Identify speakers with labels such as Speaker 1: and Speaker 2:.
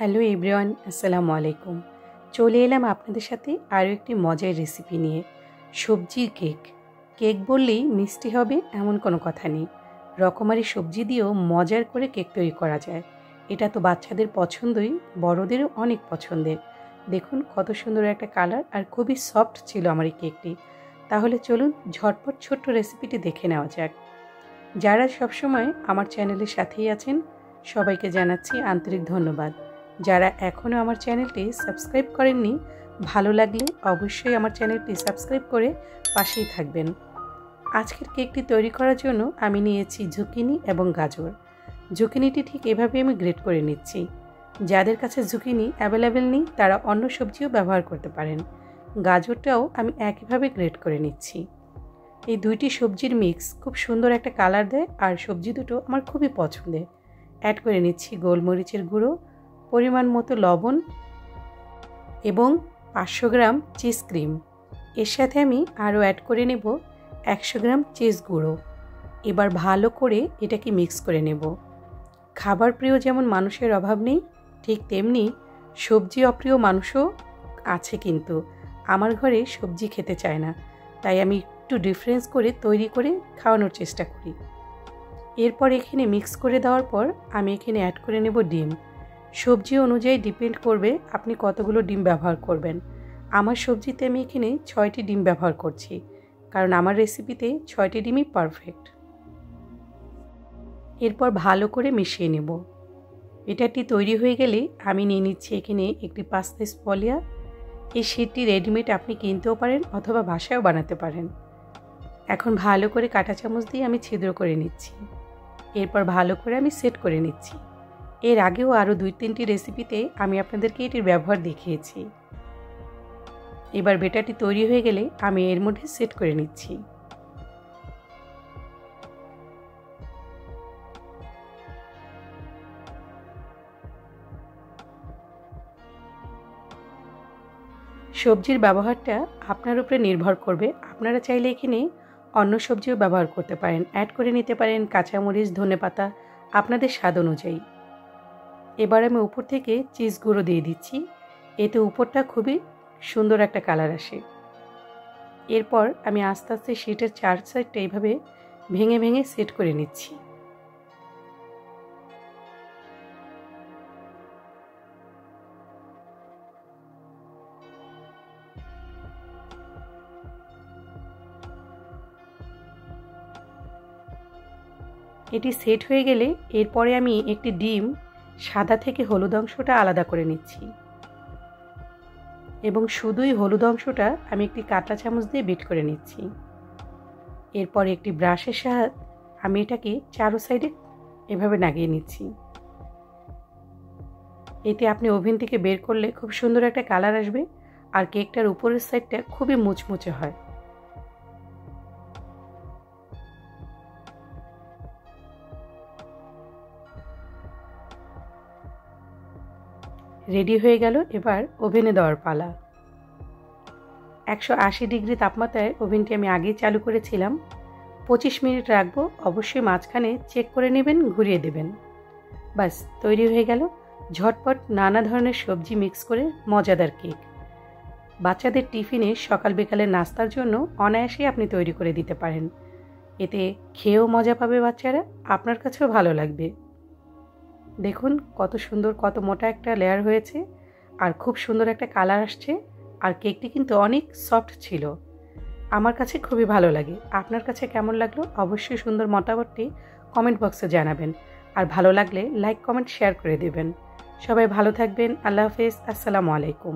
Speaker 1: Hello everyone, আসসালামু আলাইকুম। চলে এলাম আপনাদের সাথে আরও একটি মজার রেসিপি নিয়ে। সবজির কেক। কেক বললেই মিষ্টি হবে এমন কোনো কথা নেই। রকমারি সবজি দিয়েও মজার করে কেক তৈরি করা যায়। এটা তো বাচ্চাদের পছন্দই, বড়দেরও অনেক পছন্দের। দেখুন কত সুন্দর একটা কালার আর খুবই সফট ছিল আমার এই কেকটি। তাহলে চলুন ঝটপট ছোট্ট রেসিপিটি দেখে নেওয়া যাক। যারা সবসময় আমার চ্যানেলের সাথেই আছেন সবাইকে জানাচ্ছি আন্তরিক ধন্যবাদ। যারা এখনও আমার চ্যানেলটি সাবস্ক্রাইব করেননি, ভালো লাগলে অবশ্যই আমার চ্যানেলটি সাবস্ক্রাইব করে পাশেই থাকবেন। আজকের কেকটি তৈরি করার জন্য আমি নিয়েছি জুকিনি এবং গাজর। জুকিনিটি ঠিক এভাবে আমি গ্রেট করে নিচ্ছি। যাদের কাছে জুকিনি অ্যাভেলেবেল নেই তারা অন্য সবজিও ব্যবহার করতে পারেন। গাজরটাও আমি একইভাবে গ্রেট করে নিচ্ছি। এই দুইটি সবজির মিক্স খুব সুন্দর একটা কালার দেয় আর সবজি দুটো আমার খুবই পছন্দের। অ্যাড করে নিচ্ছি গোলমরিচের গুঁড়ো, পরিমাণ মতো লবণ এবং 500 গ্রাম চিজ ক্রিম। এর সাথে আমি আরও অ্যাড করে নেব 100 গ্রাম চিজ গুঁড়ো। এবার ভালো করে এটাকে মিক্স করে নেব। খাবার প্রিয় যেমন মানুষের অভাব নেই, ঠিক তেমনি সবজি অপ্রিয় মানুষও আছে, কিন্তু আমার ঘরে সবজি খেতে চায় না, তাই আমি একটু ডিফারেন্স করে তৈরি করে খাওয়ানোর চেষ্টা করি। এরপর এখানে মিক্স করে দেওয়ার পর আমি এখানে অ্যাড করে নেব ডিম। সবজি অনুযায়ী ডিপেন্ড করবে আপনি কতগুলো ডিম ব্যবহার করবেন। আমার সবজিতে আমি এখানে 6টি ডিম ব্যবহার করছি, কারণ আমার রেসিপিতে 6টি ডিমই পারফেক্ট। এরপর ভালো করে মিশিয়ে নেব। এটাটি তৈরি হয়ে গেলে আমি নিয়ে নিচ্ছি এখানে একটি পাস্তা স্পলিয়া। এই শিটটি রেডিমেড আপনি কিনতেও পারেন অথবা বাসায়ও বানাতে পারেন। এখন ভালো করে কাঁটা চামচ দিয়ে আমি ছিদ্র করে নিচ্ছি। এরপর ভালো করে আমি সেট করে নিচ্ছি। এর আগেও আরও 2-3টি রেসিপিতে আমি আপনাদেরকে এটির ব্যবহার দেখিয়েছি। এবার বেটারটি তৈরি হয়ে গেলে আমি এর মধ্যে সেট করে নিচ্ছি। সবজির ব্যবহারটা আপনার উপরে নির্ভর করবে। আপনারা চাইলে এখানে অন্য সবজিও ব্যবহার করতে পারেন, অ্যাড করে নিতে পারেন কাঁচামরিচ, ধনেপাতা আপনাদের স্বাদ অনুযায়ী। এবার আমি উপর থেকে চিজ গুঁড়ো দিয়ে দিচ্ছি। এতে উপরটা খুবই সুন্দর একটা কালার আসে। এরপর আমি আস্তে আস্তে শিটের 4 সাইডটা এইভাবে ভেঙে ভেঙে সেট করে নিচ্ছি। এটি সেট হয়ে গেলে এরপরে আমি একটি ডিম সাদা থেকে হলুদ অংশটা আলাদা করে নিচ্ছি এবং শুধুই হলুদ অংশটা আমি একটি কাঁটা চামচ দিয়ে বিট করে নিচ্ছি। এরপর একটি ব্রাশের সাহায্যে আমি এটাকে চারো সাইডে এভাবে লাগিয়ে নিচ্ছি। এতে আপনি ওভেন থেকে বের করলে খুব সুন্দর একটা কালার আসবে আর কেকটার উপরের সাইডটা খুবই মুচমুচে হয়। রেডি হয়ে গেল, এবার ওভেনে দেওয়ার পালা। 180 ডিগ্রি তাপমাত্রায় ওভেনটি আমি আগেই চালু করেছিলাম। 25 মিনিট রাখবো। অবশ্যই মাঝখানে চেক করে নেবেন, ঘুরিয়ে দেবেন। বাস তৈরি হয়ে গেল ঝটপট নানা ধরনের সবজি মিক্স করে মজাদার কেক। বাচ্চাদের টিফিনে সকাল বিকালের নাস্তার জন্য অনায়াসেই আপনি তৈরি করে দিতে পারেন। এতে খেয়েও মজা পাবে বাচ্চারা, আপনার কাছেও ভালো লাগবে। দেখুন কত সুন্দর, কত মোটা একটা লেয়ার হয়েছে আর খুব সুন্দর একটা কালার আসছে। আর কেকটি কিন্তু অনেক সফট ছিল। আমার কাছে খুবই ভালো লাগে। আপনার কাছে কেমন লাগলো অবশ্যই সুন্দর মতামতটি কমেন্ট বক্সে জানাবেন। আর ভালো লাগলে লাইক, কমেন্ট, শেয়ার করে দেবেন। সবাই ভালো থাকবেন। আল্লাহ হাফেজ। আসসালামু আলাইকুম।